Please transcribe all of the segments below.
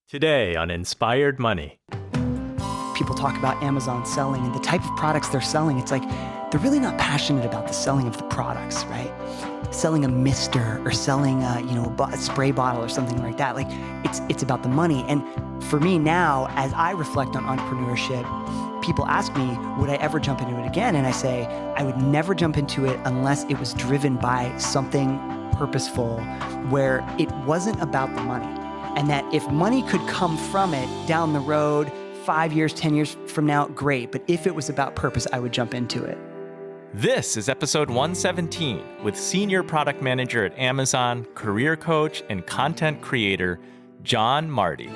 Today on Inspired Money. People talk about Amazon selling and the type of products they're selling. It's like they're really not passionate about the selling of the products, right? Selling a mister or selling a spray bottle or something like that. Like it's about the money. And for me now, as I reflect on entrepreneurship, people ask me, would I ever jump into it again? And I say, I would never jump into it unless it was driven by something purposeful where it wasn't about the money. And that if money could come from it down the road, 5 years, 10 years from now, great. But if it was about purpose, I would jump into it. This is episode 117 with Senior Product Manager at Amazon, career coach, and content creator, John Marty.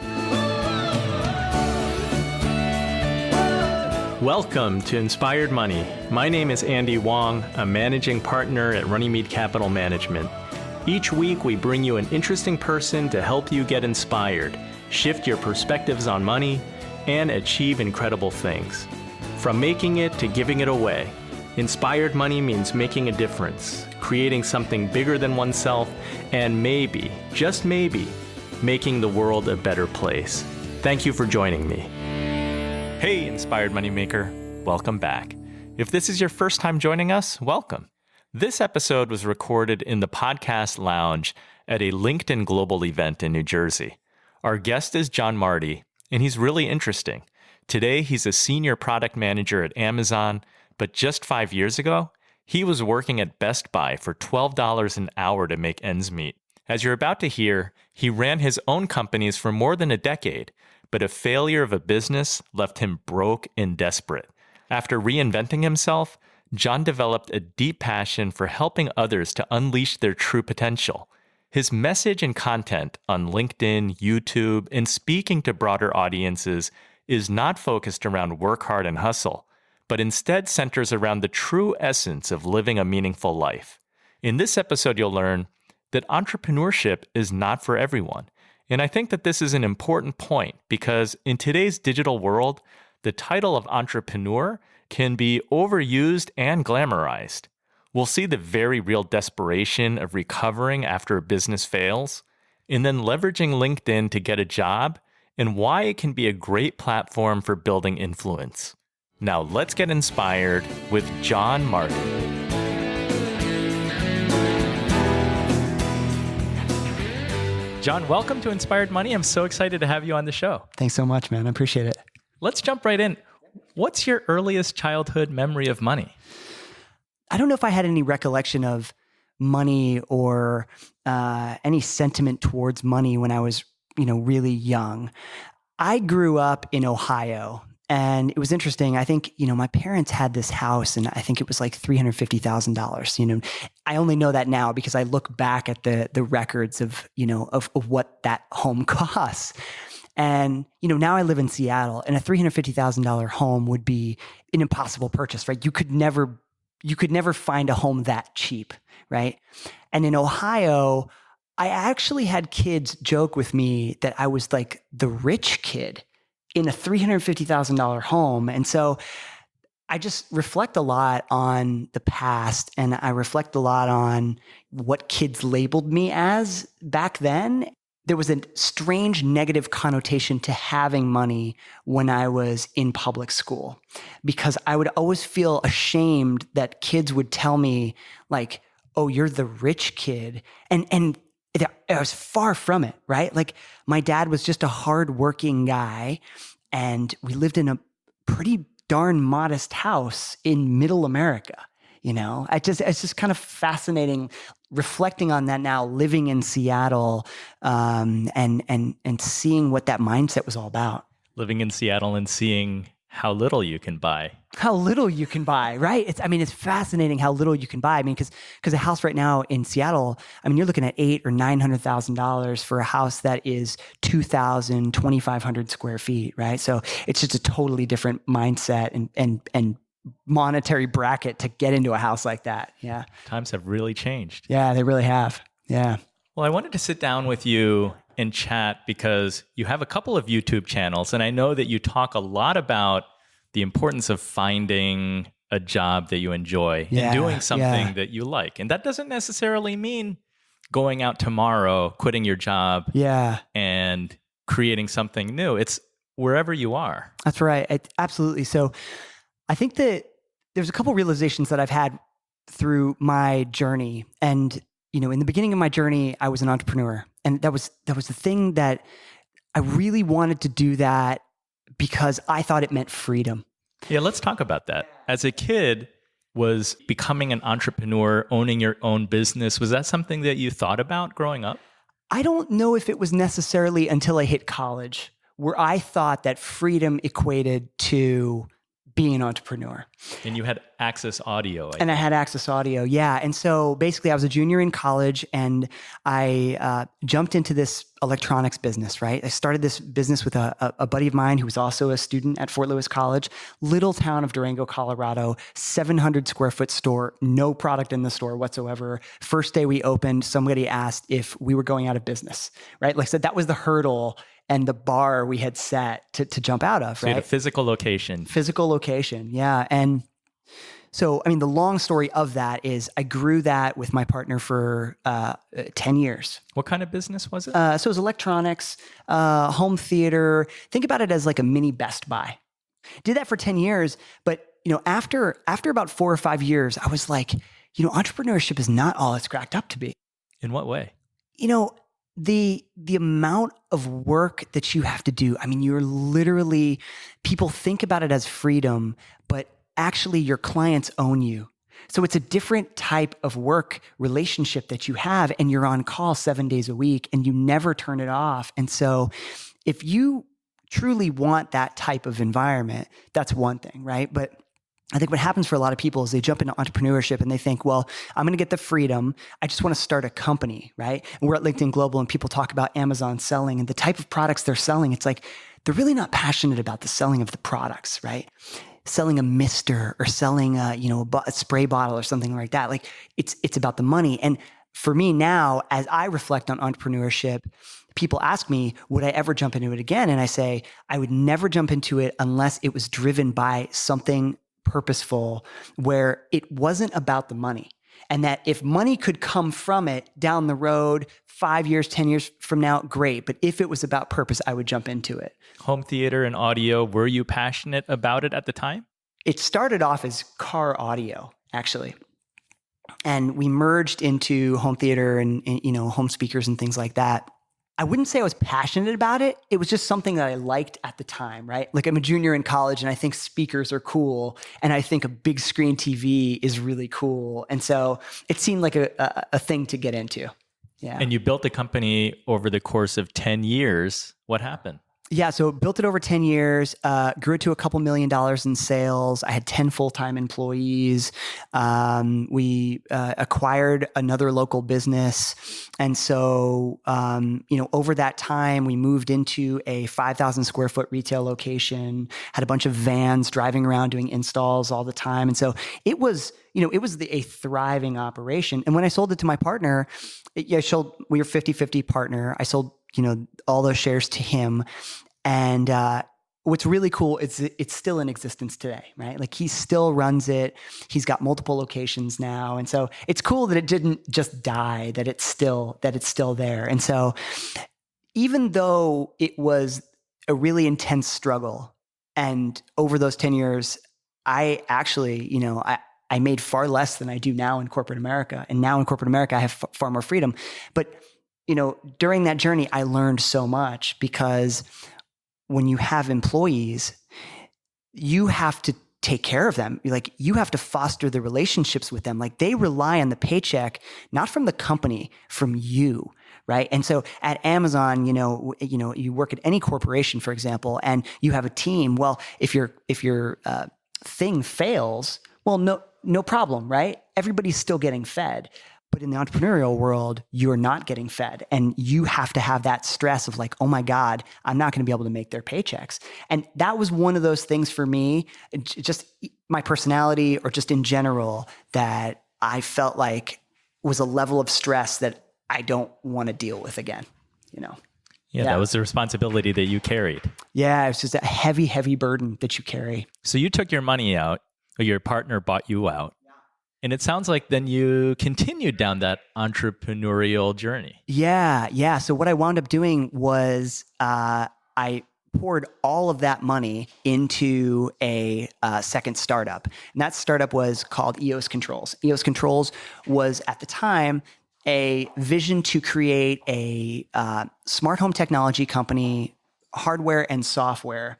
Welcome to Inspired Money. My name is Andy Wong, a managing partner at Runnymede Capital Management. Each week, we bring you an interesting person to help you get inspired, shift your perspectives on money, and achieve incredible things. From making it to giving it away, Inspired Money means making a difference, creating something bigger than oneself, and maybe, just maybe, making the world a better place. Thank you for joining me. Hey, Inspired Moneymaker, welcome back. If this is your first time joining us, welcome. This episode was recorded in the podcast lounge at a LinkedIn Global event in New Jersey. Our guest is John Marty, and he's really interesting. Today, he's a senior product manager at Amazon, but just 5 years ago, he was working at Best Buy for $12 an hour to make ends meet. As you're about to hear, he ran his own companies for more than a decade, but a failure of a business left him broke and desperate. After reinventing himself, John developed a deep passion for helping others to unleash their true potential. His message and content on LinkedIn, YouTube, and speaking to broader audiences is not focused around work hard and hustle, but instead centers around the true essence of living a meaningful life. In this episode, you'll learn that entrepreneurship is not for everyone. And I think that this is an important point because in today's digital world, the title of entrepreneur can be overused and glamorized. We'll see the very real desperation of recovering after a business fails, and then leveraging LinkedIn to get a job, and why it can be a great platform for building influence. Now let's get inspired with John Marty. John, welcome to Inspired Money. I'm so excited to have you on the show. Thanks so much, man. I appreciate it. Let's jump right in. What's your earliest childhood memory of money? I don't know if I had any recollection of money or any sentiment towards money when I was, really young. I grew up in Ohio, and it was interesting. I think, my parents had this house, and I think it was like $350,000. I only know that now because I look back at the records of what that home costs. And, now I live in Seattle, and a $350,000 home would be an impossible purchase, right? You could never find a home that cheap, right? And in Ohio, I actually had kids joke with me that I was like the rich kid in a $350,000 home. And so I just reflect a lot on the past, and I reflect a lot on what kids labeled me as back then. There was a strange negative connotation to having money when I was in public school, because I would always feel ashamed that kids would tell me like, oh, you're the rich kid. And I was far from it, right? Like my dad was just a hardworking guy, and we lived in a pretty darn modest house in middle America. It's just kind of fascinating reflecting on that now, living in Seattle, and seeing what that mindset was all about. Living in Seattle and seeing how little you can buy. How little you can buy, right? It's fascinating how little you can buy. Because a house right now in Seattle, you're looking at $800,000 or $900,000 for a house that is 2,000, 2,500 square feet, right? So it's just a totally different mindset and monetary bracket to get into a house like that. Yeah. Times have really changed. Yeah, they really have. Yeah. Well, I wanted to sit down with you and chat because you have a couple of YouTube channels, and I know that you talk a lot about the importance of finding a job that you enjoy and doing something that you like. And that doesn't necessarily mean going out tomorrow, quitting your job and creating something new. It's wherever you are. That's right. Absolutely. So I think that there's a couple realizations that I've had through my journey. And, in the beginning of my journey, I was an entrepreneur. And that was the thing that I really wanted to do that because I thought it meant freedom. Yeah, let's talk about that. As a kid, was becoming an entrepreneur, owning your own business, was that something that you thought about growing up? I don't know if it was necessarily until I hit college where I thought that freedom equated to being an entrepreneur. And you had Axxis Audio. I had Axxis Audio, yeah. And so basically I was a junior in college and I jumped into this electronics business, right? I started this business with a buddy of mine who was also a student at Fort Lewis College, little town of Durango, Colorado, 700 square foot store, no product in the store whatsoever. First day we opened, somebody asked if we were going out of business, right? Like I said, that was the hurdle and the bar we had set to jump out of, so right? You had a physical location. Physical location, yeah. And so, the long story of that is I grew that with my partner for 10 years. What kind of business was it? So it was electronics, home theater. Think about it as like a mini Best Buy. Did that for 10 years. But, after about 4 or 5 years, I was like, entrepreneurship is not all it's cracked up to be. In what way? The amount of work that you have to do, you're literally, people think about it as freedom, but actually your clients own you. So it's a different type of work relationship that you have, and you're on call 7 days a week and you never turn it off. And so if you truly want that type of environment, that's one thing, right? But I think what happens for a lot of people is they jump into entrepreneurship and they think, well, I'm going to get the freedom. I just want to start a company, right? And we're at LinkedIn Global and people talk about Amazon selling and the type of products they're selling. It's like, they're really not passionate about the selling of the products, right? Selling a mister or selling a spray bottle or something like that. Like it's about the money. And for me now, as I reflect on entrepreneurship, people ask me, would I ever jump into it again? And I say, I would never jump into it unless it was driven by something purposeful where it wasn't about the money. And that if money could come from it down the road, 5 years, 10 years from now, great. But if it was about purpose, I would jump into it. Home theater and audio, were you passionate about it at the time? It started off as car audio, actually. And we merged into home theater and home speakers and things like that. I wouldn't say I was passionate about it. It was just something that I liked at the time, right? Like I'm a junior in college and I think speakers are cool. And I think a big screen TV is really cool. And so it seemed like a thing to get into. Yeah. And you built the company over the course of 10 years. What happened? Yeah, so built it over 10 years, grew it to a couple $1 million in sales. I had 10 full-time employees. We acquired another local business. And so, over that time, we moved into a 5,000 square foot retail location, had a bunch of vans driving around doing installs all the time. And so it was a thriving operation. And when I sold it to my partner, we were 50-50 partner. I sold all those shares to him. And what's really cool is it's still in existence today, right? Like he still runs it. He's got multiple locations now. And so it's cool that it didn't just die, that it's still there. And so even though it was a really intense struggle, and over those 10 years, I actually, I made far less than I do now in corporate America. And now in corporate America, I have far more freedom. But during that journey, I learned so much because when you have employees, you have to take care of them. Like you have to foster the relationships with them. Like they rely on the paycheck, not from the company, from you, right? And so at Amazon, you work at any corporation, for example, and you have a team. Well, if your thing fails, well, no problem, right? Everybody's still getting fed. But in the entrepreneurial world, you're not getting fed. And you have to have that stress of like, oh my God, I'm not going to be able to make their paychecks. And that was one of those things for me, just my personality or just in general, that I felt like was a level of stress that I don't want to deal with again, Yeah, that was the responsibility that you carried. Yeah, it's just a heavy, heavy burden that you carry. So you took your money out, or your partner bought you out. And it sounds like then you continued down that entrepreneurial journey. Yeah. So what I wound up doing was I poured all of that money into a second startup. And that startup was called EOS Controls. EOS Controls was at the time a vision to create a smart home technology company, hardware and software,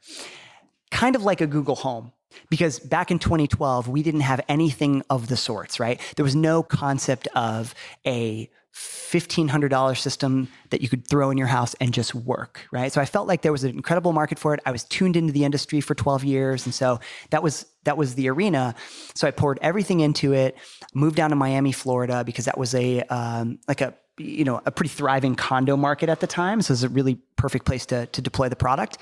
kind of like a Google Home. Because back in 2012, we didn't have anything of the sorts, right? There was no concept of a $1,500 system that you could throw in your house and just work, right? So I felt like there was an incredible market for it. I was tuned into the industry for 12 years. And so that was the arena. So I poured everything into it, moved down to Miami, Florida, because that was a pretty thriving condo market at the time. So it was a really perfect place to deploy the product.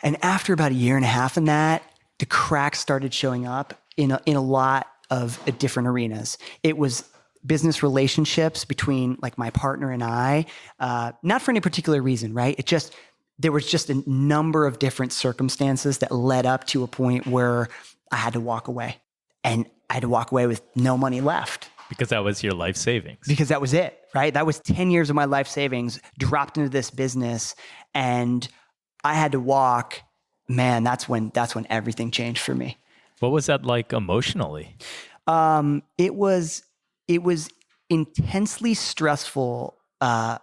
And after about a year and a half in that, the cracks started showing up in a lot of different arenas. It was business relationships between like my partner and I, not for any particular reason, right? There was just a number of different circumstances that led up to a point where I had to walk away, and I had to walk away with no money left. Because that was your life savings. Because that was it, right? That was 10 years of my life savings dropped into this business, and I had to walk. Man, that's when everything changed for me. What was that like emotionally? It was intensely stressful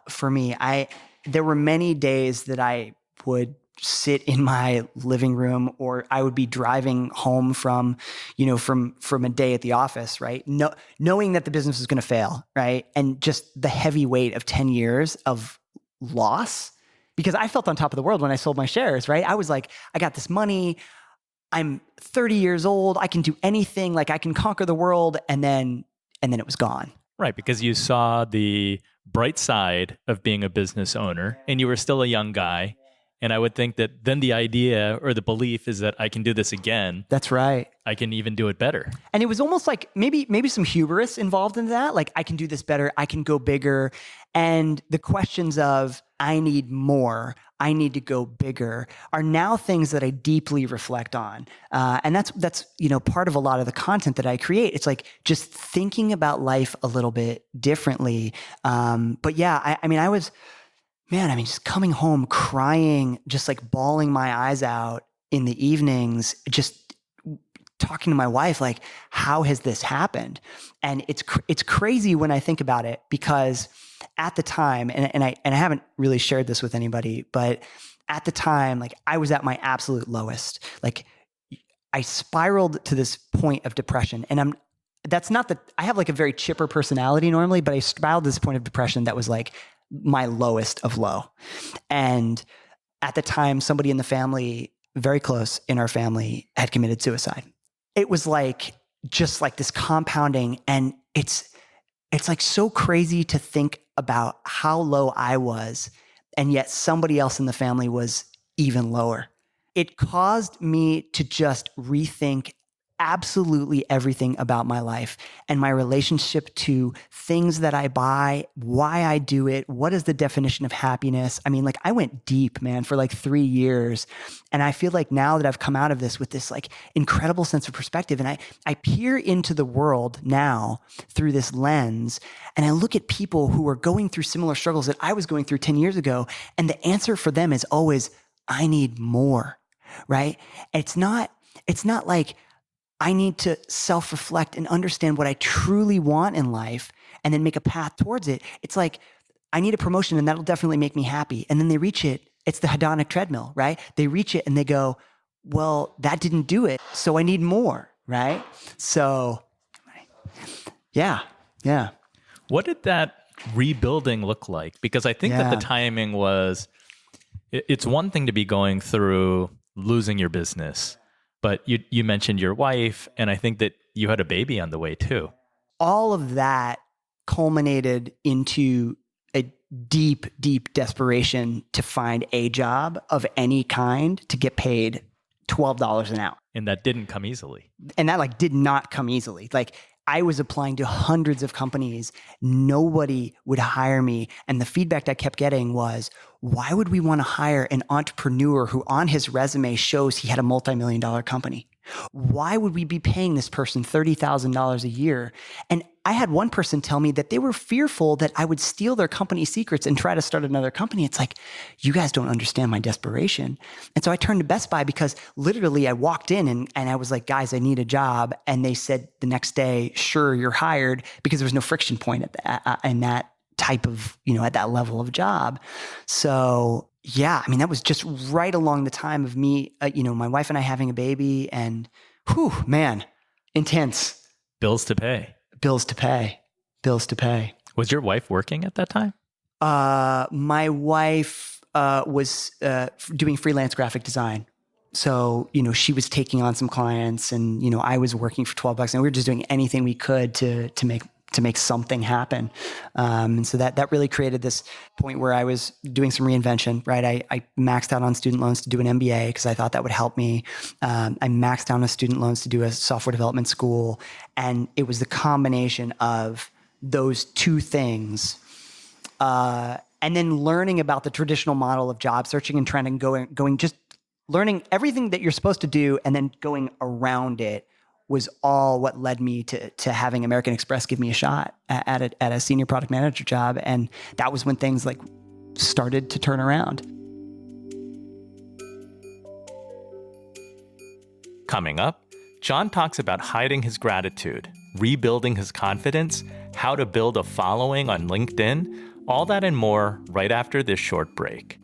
for me. There were many days that I would sit in my living room, or I would be driving home from a day at the office, right? Knowing that the business was going to fail, right? And just the heavy weight of 10 years of loss. Because I felt on top of the world when I sold my shares, right? I was like, I got this money. I'm 30 years old. I can do anything. Like I can conquer the world. And then it was gone. Right. Because you saw the bright side of being a business owner, and you were still a young guy. And I would think that then the idea or the belief is that I can do this again. That's right. I can even do it better. And it was almost like maybe some hubris involved in that. Like I can do this better. I can go bigger. And the questions of I need more, I need to go bigger are now things that I deeply reflect on. And that's part of a lot of the content that I create. It's like just thinking about life a little bit differently. But yeah, I was just coming home crying, just like bawling my eyes out in the evenings, just talking to my wife, like, how has this happened? And it's crazy when I think about it, because at the time, and I haven't really shared this with anybody, but at the time, like I was at my absolute lowest. Like I spiraled to this point of depression, and I have like a very chipper personality normally, but I spiraled to this point of depression that was like my lowest of low. And at the time, somebody in the family, very close in our family, had committed suicide. It was like, just like this compounding. And it's like so crazy to think about how low I was, and yet somebody else in the family was even lower. It caused me to just rethink absolutely everything about my life and my relationship to things that I buy, why I do it, what is the definition of happiness. I mean, like I went deep, man, for like 3 years. And I feel like now that I've come out of this with this like incredible sense of perspective, and I peer into the world now through this lens, and I look at people who are going through similar struggles that I was going through 10 years ago. And the answer for them is always, I need more, right? It's not like, I need to self-reflect and understand what I truly want in life and then make a path towards it. It's like, I need a promotion and that'll definitely make me happy. And then they reach it. It's the hedonic treadmill, right? They reach it and they go, well, that didn't do it, so I need more, right? So, yeah. What did that rebuilding look like? Because I think that the timing was, it's one thing to be going through losing your business, but you mentioned your wife, and I think that you had a baby on the way too. All of that culminated into a deep, deep desperation to find a job of any kind to get paid $12 an hour. And that didn't come easily. And that like did not come easily. Like I was applying to hundreds of companies. Nobody would hire me. And the feedback I kept getting was, why would we want to hire an entrepreneur who on his resume shows he had a multi-million-dollar company? Why would we be paying this person $30,000 a year? And I had one person tell me that they were fearful that I would steal their company secrets and try to start another company. It's like, you guys don't understand my desperation. And so I turned to Best Buy because literally I walked in and I was like, guys, I need a job. And they said the next day, sure, you're hired, because there was no friction point in that type of, at that level of job. So yeah, I mean, that was just right along the time of me, my wife and I having a baby, and whew, man, intense. Bills to pay. Bills to pay. Was your wife working at that time? My wife was doing freelance graphic design. So, she was taking on some clients, and, I was working for $12, and we were just doing anything we could to make something happen. And so that really created this point where I was doing some reinvention, right? I maxed out on student loans to do an MBA because I thought that would help me. I maxed down on student loans to do a software development school. And it was the combination of those two things. And then learning about the traditional model of job searching and trying to going just learning everything that you're supposed to do and then going around it was all what led me to having American Express give me a shot at a senior product manager job. And that was when things started to turn around. Coming up, John talks about hiding his gratitude, rebuilding his confidence, how to build a following on LinkedIn, all that and more right after this short break.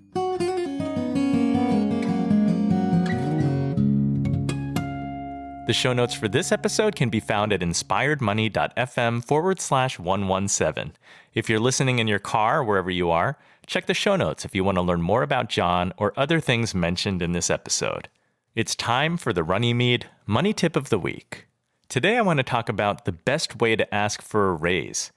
The show notes for this episode can be found at inspiredmoney.fm/117. If you're listening in your car, wherever you are, check the show notes if you want to learn more about John or other things mentioned in this episode. It's time for the Runnymede Money Tip of the Week. Today I want to talk about the best way to ask for a raise.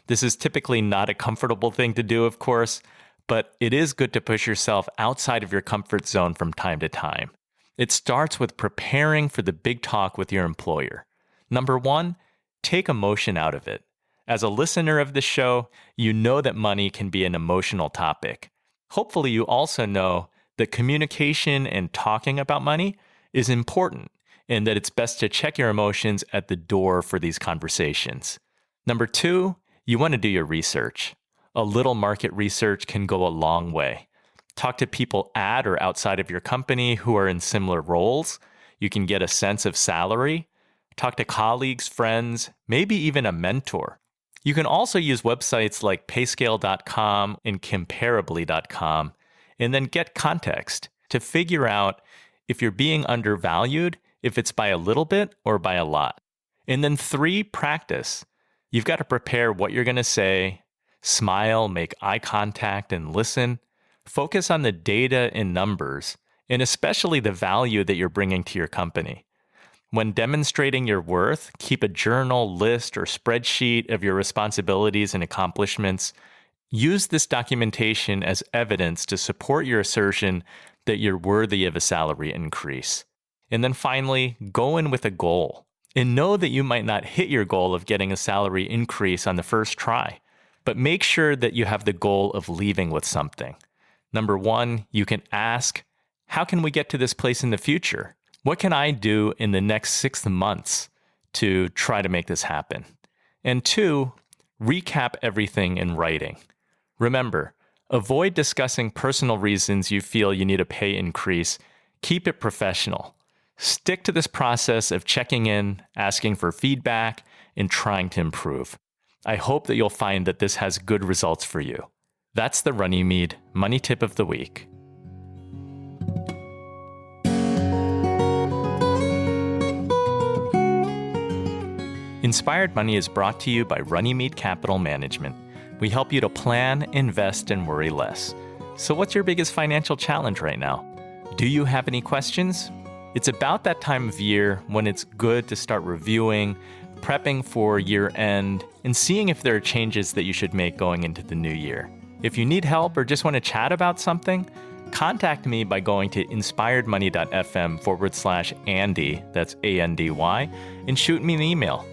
This is typically not a comfortable thing to do, of course, but it is good to push yourself outside of your comfort zone from time to time. It starts with preparing for the big talk with your employer. Number one, take emotion out of it. As a listener of this show, you know that money can be an emotional topic. Hopefully, you also know that communication and talking about money is important and that it's best to check your emotions at the door for these conversations. Number two, you want to do your research. A little market research can go a long way. Talk to people at or outside of your company who are in similar roles. You can get a sense of salary. Talk to colleagues, friends, maybe even a mentor. You can also use websites like payscale.com and comparably.com and then get context to figure out if you're being undervalued, if it's by a little bit or by a lot. And then three, practice. You've got to prepare what you're going to say, smile, make eye contact, and listen. Focus on the data and numbers, and especially the value that you're bringing to your company. When demonstrating your worth, keep a journal, list, or spreadsheet of your responsibilities and accomplishments. Use this documentation as evidence to support your assertion that you're worthy of a salary increase. And then finally, go in with a goal. And know that you might not hit your goal of getting a salary increase on the first try, but make sure that you have the goal of leaving with something. Number one, you can ask, how can we get to this place in the future? What can I do in the next 6 months to try to make this happen? And two, recap everything in writing. Remember, avoid discussing personal reasons you feel you need a pay increase. Keep it professional. Stick to this process of checking in, asking for feedback, and trying to improve. I hope that you'll find that this has good results for you. That's the Runnymede Money Tip of the Week. Inspired Money is brought to you by Runnymede Capital Management. We help you to plan, invest, and worry less. So what's your biggest financial challenge right now? Do you have any questions? It's about that time of year when it's good to start reviewing, prepping for year end, and seeing if there are changes that you should make going into the new year. If you need help or just want to chat about something, contact me by going to inspiredmoney.fm/Andy, that's ANDY, and shoot me an email.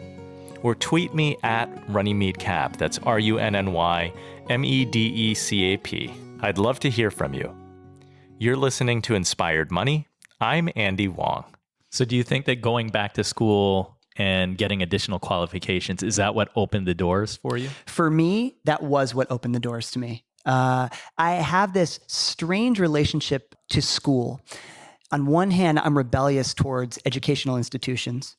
Or tweet me at RunnymedeCap, that's RUNNYMEDECAP. I'd love to hear from you. You're listening to Inspired Money. I'm Andy Wong. So do you think that going back to school and getting additional qualifications, is that what opened the doors for you? For me, that was what opened the doors to me. I have this strange relationship to school. On one hand, I'm rebellious towards educational institutions.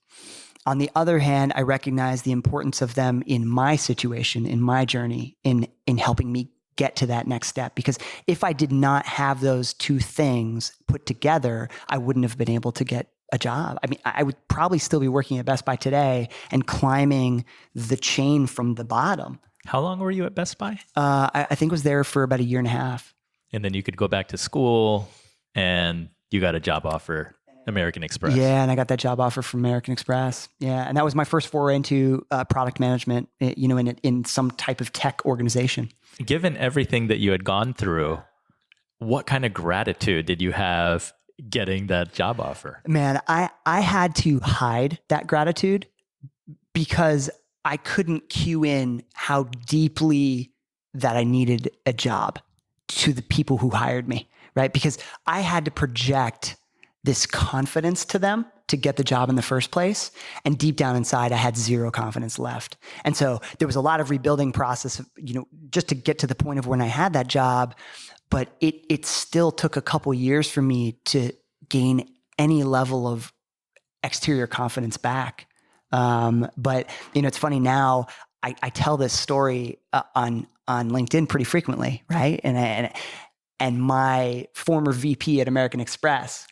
On the other hand, I recognize the importance of them in my situation, in my journey, in helping me get to that next step. Because if I did not have those two things put together, I wouldn't have been able to get a job. I mean, I would probably still be working at Best Buy today and climbing the chain from the bottom. How long were you at Best Buy? I think was there for about a year and a half. And then you could go back to school and you got a job offer, American Express. Yeah, and I got that job offer from American Express. Yeah, and that was my first foray into product management, in some type of tech organization. Given everything that you had gone through, what kind of gratitude did you have getting that job offer? Man, I had to hide that gratitude because I couldn't cue in how deeply that I needed a job to the people who hired me, right? Because I had to project this confidence to them to get the job in the first place. And deep down inside, I had zero confidence left. And so there was a lot of rebuilding process, just to get to the point of when I had that job. But it still took a couple years for me to gain any level of exterior confidence back. But it's funny now, I tell this story on LinkedIn pretty frequently, right? And my former VP at American Express,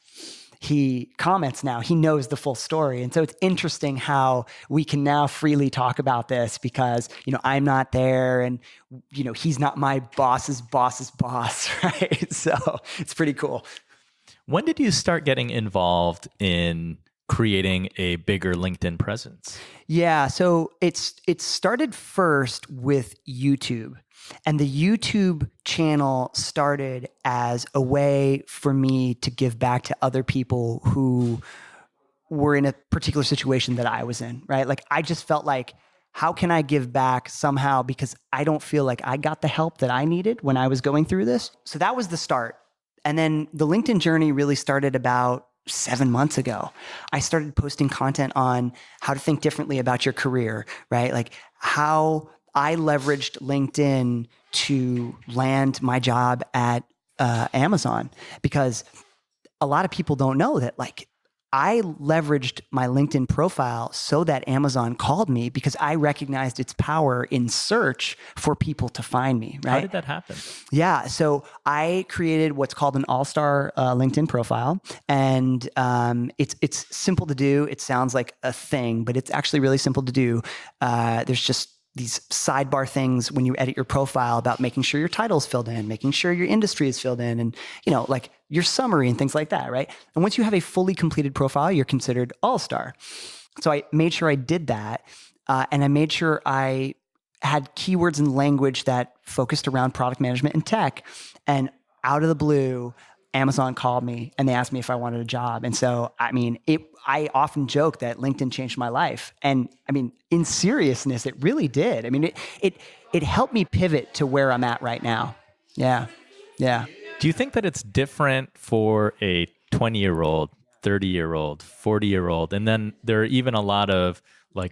he comments now, he knows the full story. And so it's interesting how we can now freely talk about this because, I'm not there and, he's not my boss's boss's boss, right? So it's pretty cool. When did you start getting involved in creating a bigger LinkedIn presence? Yeah, so it started first with YouTube. And the YouTube channel started as a way for me to give back to other people who were in a particular situation that I was in, right? Like I just felt like, how can I give back somehow? Because I don't feel like I got the help that I needed when I was going through this. So that was the start. And then the LinkedIn journey really started about 7 months ago. I started posting content on how to think differently about your career, right? Like how I leveraged LinkedIn to land my job at Amazon, because a lot of people don't know that I leveraged my LinkedIn profile so that Amazon called me because I recognized its power in search for people to find me, right? How did that happen? Yeah. So I created what's called an all-star LinkedIn profile, and it's simple to do. It sounds like a thing, but it's actually really simple to do. There's just these sidebar things when you edit your profile about making sure your title's filled in, making sure your industry is filled in, and like your summary and things like that, right? And once you have a fully completed profile, you're considered all-star. So I made sure I did that, and I made sure I had keywords and language that focused around product management and tech. And out of the blue, Amazon called me and they asked me if I wanted a job. And so, I often joke that LinkedIn changed my life. And in seriousness, it really did. It helped me pivot to where I'm at right now. Yeah. Yeah. Do you think that it's different for a 20-year-old, 30-year-old, 40-year-old? And then there are even a lot of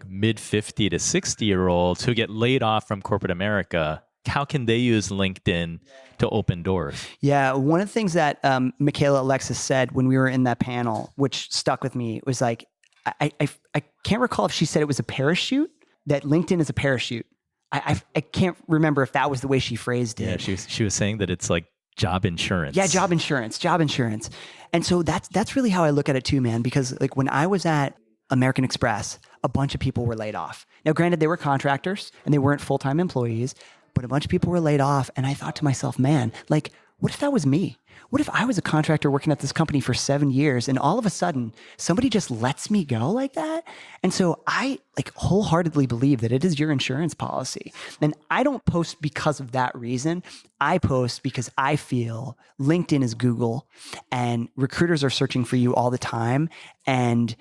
mid 50 to 60-year-olds who get laid off from corporate America. How can they use LinkedIn to open doors? Yeah, one of the things that Michaela Alexis said when we were in that panel, which stuck with me, was I can't recall if she said it was a parachute, that LinkedIn is a parachute. I can't remember if that was the way she phrased it. Yeah, she was saying that it's like job insurance. Yeah, job insurance. And so that's really how I look at it too, man, because when I was at American Express, a bunch of people were laid off. Now, granted, they were contractors and they weren't full-time employees, but a bunch of people were laid off. And I thought to myself, man, what if that was me? What if I was a contractor working at this company for 7 years and all of a sudden somebody just lets me go like that? And so I wholeheartedly believe that it is your insurance policy. And I don't post because of that reason. I post because I feel LinkedIn is Google and recruiters are searching for you all the time. And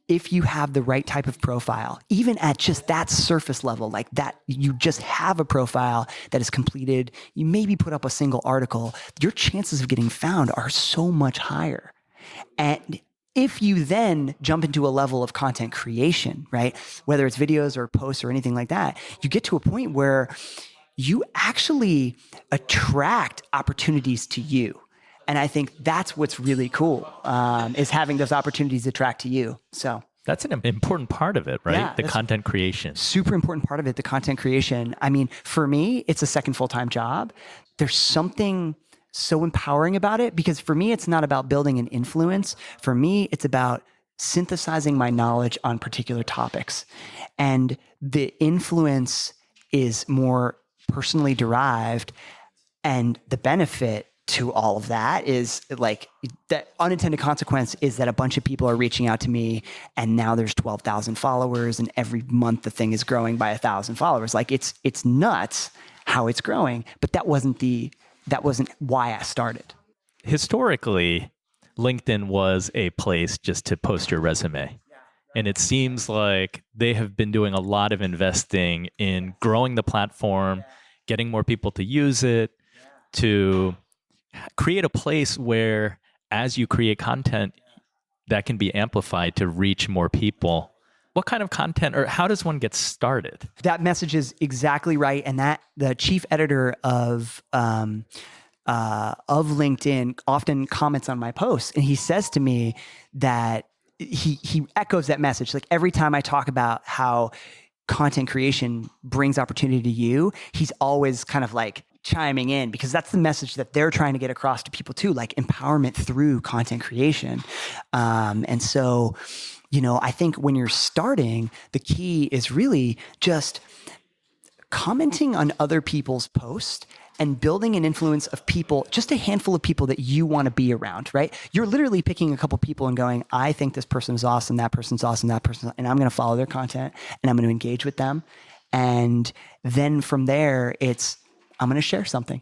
if you have the right type of profile, even at just that surface level, like that, you just have a profile that is completed, you maybe put up a single article, your chances of getting found are so much higher. And if you then jump into a level of content creation, right, whether it's videos or posts or anything like that, you get to a point where you actually attract opportunities to you. And I think that's what's really cool, is having those opportunities attract to you. So that's an important part of it, right? Yeah, the content creation. Super important part of it, the content creation. I mean, for me, it's a second full-time job. There's something so empowering about it, because for me, it's not about building an influence. For me, it's about synthesizing my knowledge on particular topics. And the influence is more personally derived, and the benefit to all of that is like the unintended consequence is that a bunch of people are reaching out to me, and now there's 12,000 followers, and every month the thing is growing by 1,000 followers. Like it's nuts how it's growing, but that wasn't why I started. Historically, LinkedIn was a place just to post your resume. And it seems like they have been doing a lot of investing in growing the platform, getting more people to use it, to create a place where as you create content, that can be amplified to reach more people. What kind of content, or how does one get started? That message is exactly right. And that the chief editor of LinkedIn often comments on my posts, and he says to me that he echoes that message. Like every time I talk about how content creation brings opportunity to you, he's always kind of like chiming in, because that's the message that they're trying to get across to people too, like empowerment through content creation. And so, I think when you're starting, the key is really just commenting on other people's posts and building an influence of people, just a handful of people that you want to be around, right? You're literally picking a couple people and going, I think this person is awesome, that person's awesome, that person, and I'm going to follow their content and I'm going to engage with them. And then from there, I'm going to share something,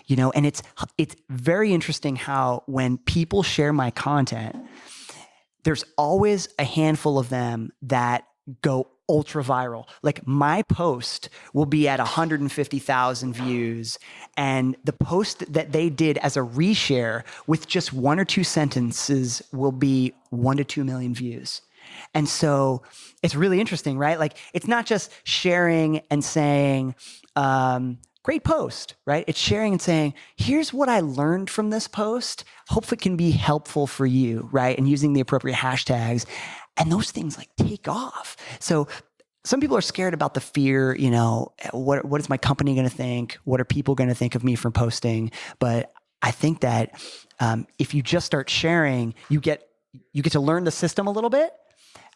and it's very interesting how when people share my content, there's always a handful of them that go ultra viral. Like my post will be at 150,000 views, and the post that they did as a reshare with just one or two sentences will be 1 to 2 million views. And so it's really interesting, right? Like it's not just sharing and saying, great post, right? It's sharing and saying, here's what I learned from this post. Hope it can be helpful for you, right? And using the appropriate hashtags. And those things like take off. So some people are scared about the fear, what is my company going to think? What are people going to think of me from posting? But I think that if you just start sharing, you get to learn the system a little bit.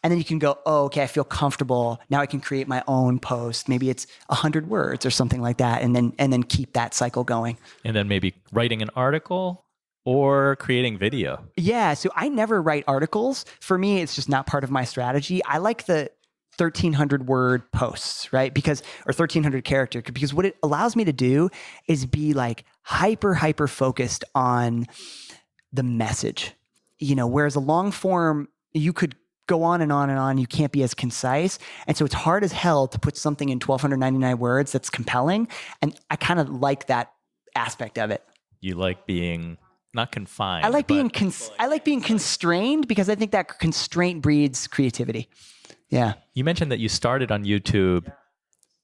And then you can go, oh, okay, I feel comfortable. Now I can create my own post. Maybe it's 100 words or something like that. And then keep that cycle going. And then maybe writing an article or creating video. Yeah. So I never write articles. For me, it's just not part of my strategy. I like the 1,300 word posts, right? or 1,300 character, because what it allows me to do is be like hyper focused on the message, whereas a long form, you could go on and on and on. You can't be as concise. And so it's hard as hell to put something in 1,299 words that's compelling. And I kind of like that aspect of it. You like being not confined. I like being constrained, because I think that constraint breeds creativity. Yeah. You mentioned that you started on YouTube.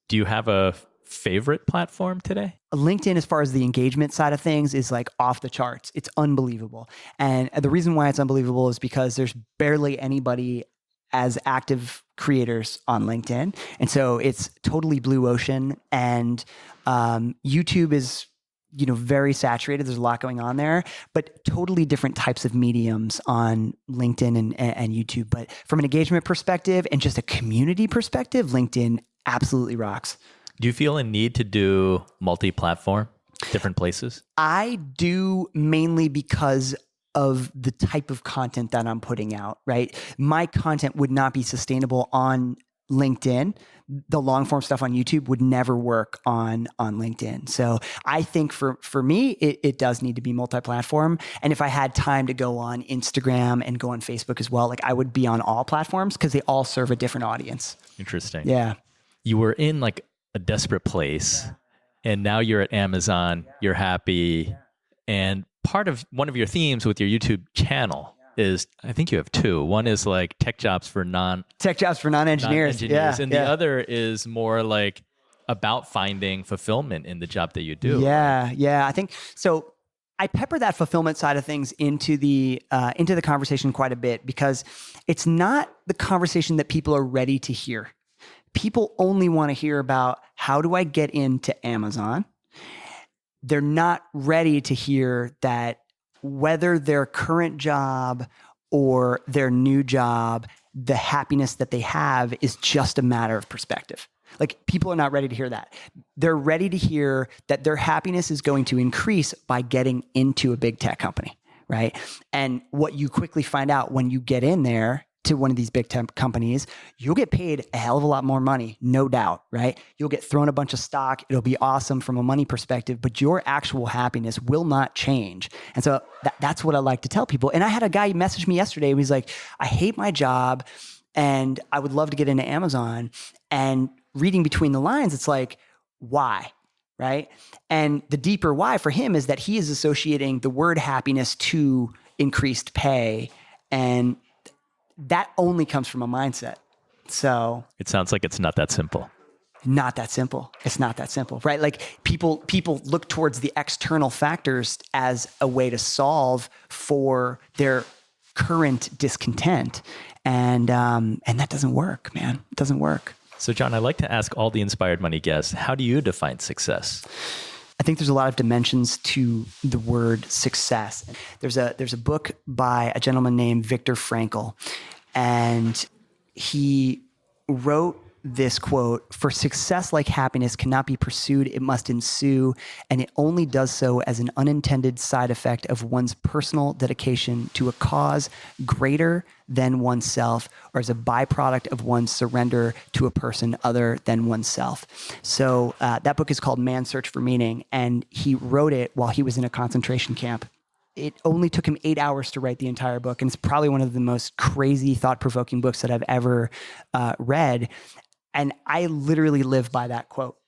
Do you have a favorite platform today? LinkedIn, as far as the engagement side of things, is like off the charts. It's unbelievable. And the reason why it's unbelievable is because there's barely anybody as active creators on LinkedIn. And so it's totally blue ocean. And YouTube is, very saturated. There's a lot going on there, but totally different types of mediums on LinkedIn and YouTube. But from an engagement perspective and just a community perspective, LinkedIn absolutely rocks. Do you feel a need to do multi-platform, different places? I do, mainly because of the type of content that I'm putting out, right? My content would not be sustainable on LinkedIn. The long form stuff on YouTube would never work on LinkedIn. So I think for me, it does need to be multi-platform. And if I had time to go on Instagram and go on Facebook as well, like I would be on all platforms, because they all serve a different audience. Interesting. Yeah. You were in like a desperate place, and now you're at Amazon, you're happy. And part of one of your themes with your YouTube channel is, I think you have two. One is like tech jobs for non-engineers. non-engineers. And the other is more like about finding fulfillment in the job that you do. Yeah. I think so. I pepper that fulfillment side of things into the conversation quite a bit because it's not the conversation that people are ready to hear. People only want to hear about how do I get into Amazon. They're not ready to hear that whether their current job or their new job, the happiness that they have is just a matter of perspective. Like, people are not ready to hear that. They're ready to hear that their happiness is going to increase by getting into a big tech company, right? And what you quickly find out when you get in there to one of these big tech companies, you'll get paid a hell of a lot more money, no doubt, right? You'll get thrown a bunch of stock. It'll be awesome from a money perspective, but your actual happiness will not change. And so that's what I like to tell people. And I had a guy message me yesterday. He was like, I hate my job and I would love to get into Amazon. And reading between the lines, it's like, why? Right? And the deeper why for him is that he is associating the word happiness to increased pay. And that only comes from a mindset. So it sounds like it's not that simple. Not that simple. It's not that simple, right? Like people look towards the external factors as a way to solve for their current discontent. And that doesn't work, man. It doesn't work. So John, I like to ask all the Inspired Money guests, how do you define success? I think there's a lot of dimensions to the word success. There's a book by a gentleman named Viktor Frankl, and he wrote this quote, "For success like happiness cannot be pursued, it must ensue, and it only does so as an unintended side effect of one's personal dedication to a cause greater than oneself, or as a byproduct of one's surrender to a person other than oneself." So that book is called Man's Search for Meaning, and he wrote it while he was in a concentration camp. It only took him 8 hours to write the entire book, and it's probably one of the most crazy, thought-provoking books that I've ever read. And I literally live by that quote.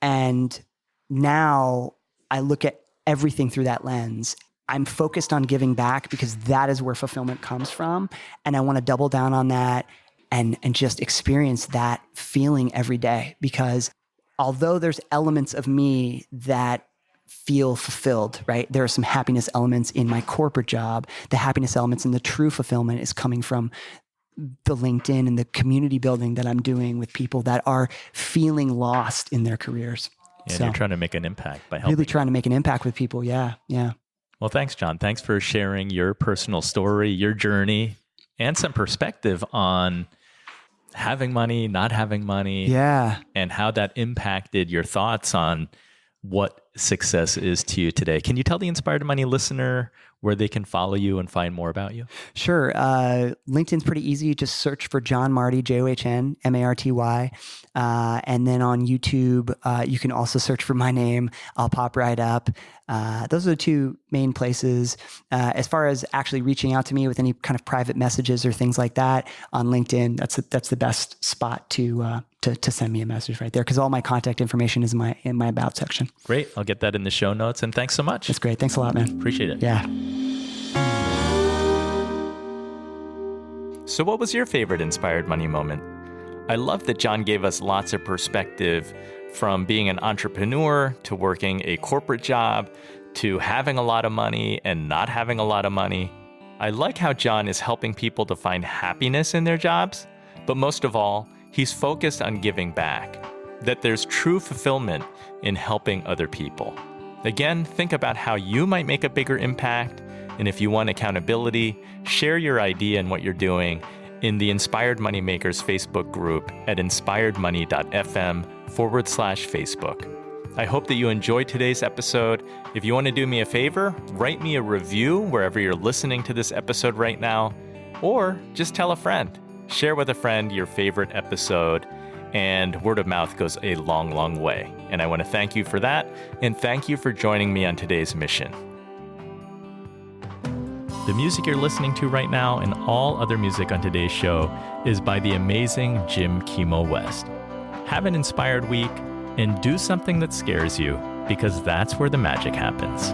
And now I look at everything through that lens. I'm focused on giving back because that is where fulfillment comes from. And I want to double down on that and just experience that feeling every day. Because although there's elements of me that feel fulfilled, right? There are some happiness elements in my corporate job. The happiness elements and the true fulfillment is coming from the LinkedIn and the community building that I'm doing with people that are feeling lost in their careers. And so, you're trying to make an impact by helping. Really trying to make an impact with people. Yeah. Well, thanks, John. Thanks for sharing your personal story, your journey, and some perspective on having money, not having money. Yeah. And how that impacted your thoughts on what success is to you today. Can you tell the Inspired Money listener where they can follow you and find more about you? Sure. LinkedIn's pretty easy. Just search for John Marty, John Marty. And then on YouTube, you can also search for my name. I'll pop right up. Those are the two main places. As far as actually reaching out to me with any kind of private messages or things like that, on LinkedIn, that's the best spot to send me a message right there, because all my contact information is in my About section. Great. I'll get that in the show notes. And thanks so much. That's great. Thanks a lot, man. Appreciate it. Yeah. So what was your favorite Inspired Money moment? I love that John gave us lots of perspective, from being an entrepreneur to working a corporate job to having a lot of money and not having a lot of money. I like how John is helping people to find happiness in their jobs, but most of all, he's focused on giving back, that there's true fulfillment in helping other people. Again, think about how you might make a bigger impact, and if you want accountability, share your idea and what you're doing in the Inspired Moneymakers Facebook group at inspiredmoney.fm/Facebook. I hope that you enjoyed today's episode. If you want to do me a favor, write me a review wherever you're listening to this episode right now, or just tell a friend. Share with a friend your favorite episode, and word of mouth goes a long, long way. And I want to thank you for that, and thank you for joining me on today's mission. The music you're listening to right now and all other music on today's show is by the amazing Jim Kimo West. Have an inspired week and do something that scares you, because that's where the magic happens.